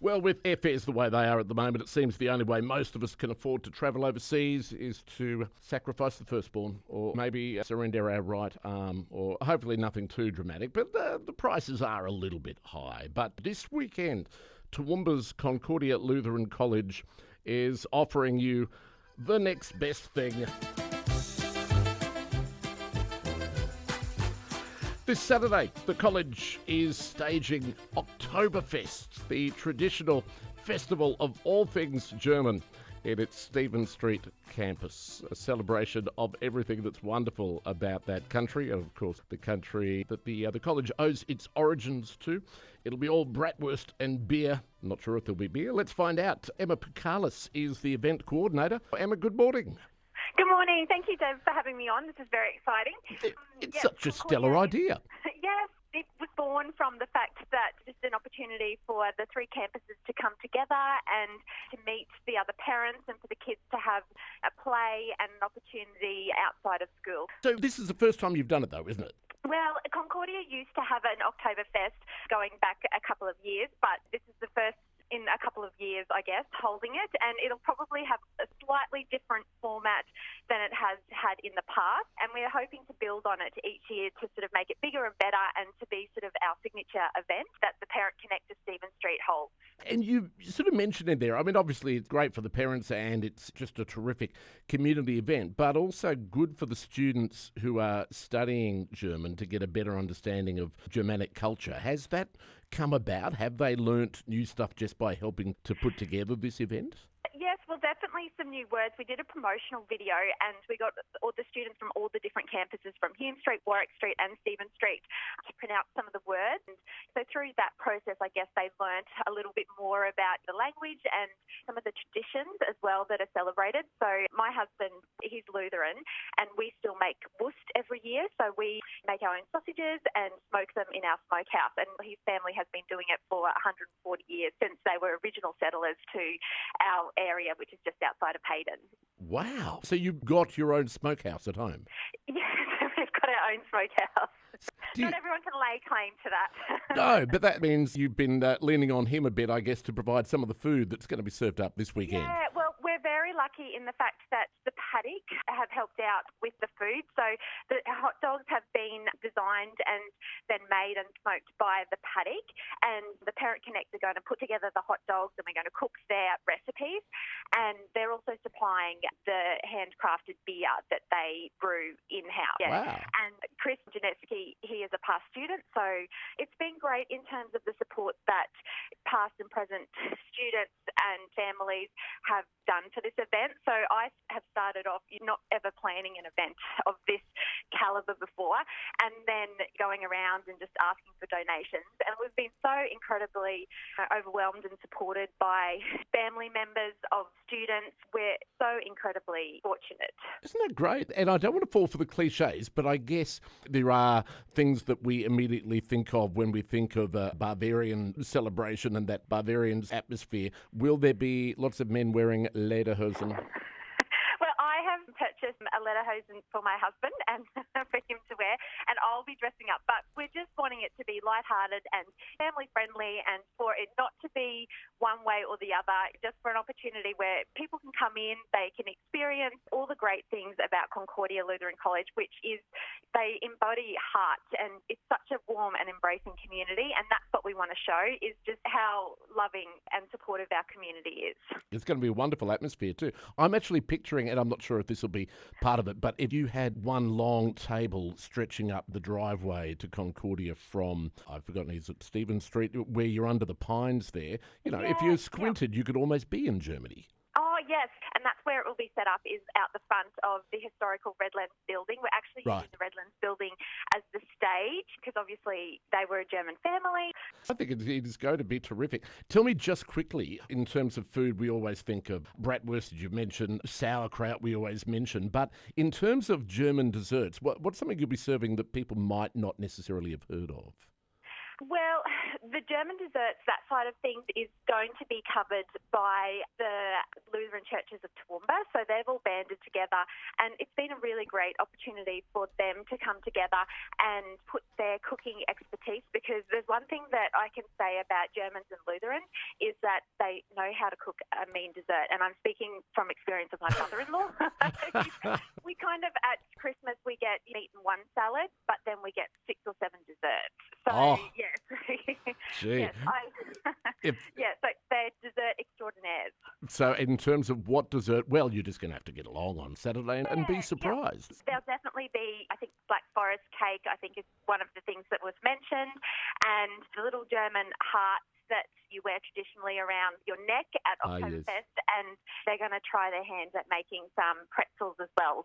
Well, with airfares the way they are at the moment, it seems the only way most of us can afford to travel overseas is to sacrifice the firstborn, or maybe surrender our right arm, or hopefully nothing too dramatic. But the prices are a little bit high. But this weekend, Toowoomba's Concordia Lutheran College is offering you the next best thing. This Saturday, the college is staging Oktoberfest, the traditional festival of all things German, in its Stephen Street campus, a celebration of everything that's wonderful about that country, and of course the country that the college owes its origins to. It'll be all Brattwurst and beer. I'm not sure if there'll be beer. Let's find out. Emma Pukallus is the event coordinator. Emma, good morning. Good morning. Thank you, Dave, for having me on. This is very exciting. It's such a stellar idea. Yes, it was born from the fact that it's an opportunity for the three campuses to come together and to meet the other parents and for the kids to have a play and an opportunity outside of school. So this is the first time you've done it, though, isn't it? Well, Concordia used to have an Oktoberfest going back a couple of years, but this is the first in a couple of years, I guess, holding it, and it'll probably have a slightly different format than it has had in the past, and we're hoping to build on it each year to sort of make it bigger and better and to be sort of our signature event that the Parent Connect to Stephen Street holds. And you sort of mentioned in there, I mean, obviously it's great for the parents and it's just a terrific community event, but also good for the students who are studying German to get a better understanding of Germanic culture. Has that come about? Have they learnt new stuff just by helping to put together this event? Yes, well, definitely some new words. We did a promotional video and we got all the students from all the different campuses from Hume Street, Warwick Street and Stephen Street to print out some of the words. And so through that process, I guess they've learnt a little bit more about the language and some of the traditions as well that are celebrated. So my husband, he's Lutheran, and we still make Wurst every year. So we make our own sausages and smoke them in our smokehouse. And his family has been doing it for 140 years since they were original settlers to our area, which is just outside of Hayden. Wow. So you've got your own smokehouse at home? Yes, we've got our own smokehouse. Not everyone can lay claim to that. No, but that means you've been leaning on him a bit, I guess, to provide some of the food that's going to be served up this weekend. Yeah, well, we're very lucky in the fact that the paddock have helped out with the food. So the hot dogs have been designed and then made and smoked by the paddock. And the Parent Connect are going to put together the hot dogs and we're going to cook their recipes. And they're also supplying the handcrafted beer that they brew in-house. Wow. And Chris Janetsky, he is a past student, so it's been great in terms of the support that past and present students and families have done for this event. So I have started off not ever planning an event of this calibre before and then going around and just asking for donations. And we've been so incredibly overwhelmed and supported by family members of students. We're so incredibly fortunate. Isn't that great? And I don't want to fall for the cliches, but I guess there are things that we immediately think of when we think of a Bavarian celebration and that Bavarian's atmosphere. Will there be lots of men wearing lederhosen? Well, I have purchased a lederhosen for my husband and for him to wear, and I'll be dressing up. But we're just wanting it to be lighthearted and family-friendly and for it not to be one way or the other, just for an opportunity where people can come in, they can experience all the great things about Concordia Lutheran College, which is they embody heart, and it's such a warm and embracing community, and that's what we want to show, is just how loving and supportive our community is. It's going to be a wonderful atmosphere too. I'm actually picturing, and I'm not sure if this will be part of it, but if you had one long table stretching up the driveway to Concordia from, I've forgotten, is it Stephen Street, where you're under the pines there, you know, if you squinted, you could almost be in Germany. Oh, yes, and that's where it will be set up, is out the front of the historical Redlands building. We're actually using the Redlands building as the stage because obviously they were a German family. I think it is going to be terrific. Tell me just quickly, in terms of food, we always think of Brattwurst, as you mentioned, sauerkraut we always mention, but in terms of German desserts, what's something you'll be serving that people might not necessarily have heard of? Well, The German desserts, that side of things, is going to be covered by the Lutheran churches of Toowoomba. So they've all banded together, and it's been a really great opportunity for them to come together and put their cooking expertise, because there's one thing that I can say about Germans and Lutherans is that they know how to cook a mean dessert. And I'm speaking from experience of my mother-in-law. We kind of, at Christmas, we get meat and one salad, but then we get 6 or 7 desserts. So, yes. Gee. Yes, so they're dessert extraordinaires. So in terms of what dessert, well, you're just going to have to get along on Saturday and be surprised. Yeah. There'll definitely be, I think, Black Forest cake, I think, is one of the things that was mentioned, and the little German hearts that you wear traditionally around your neck at Oktoberfest, yes. and they're going to try their hands at making some pretzels as well.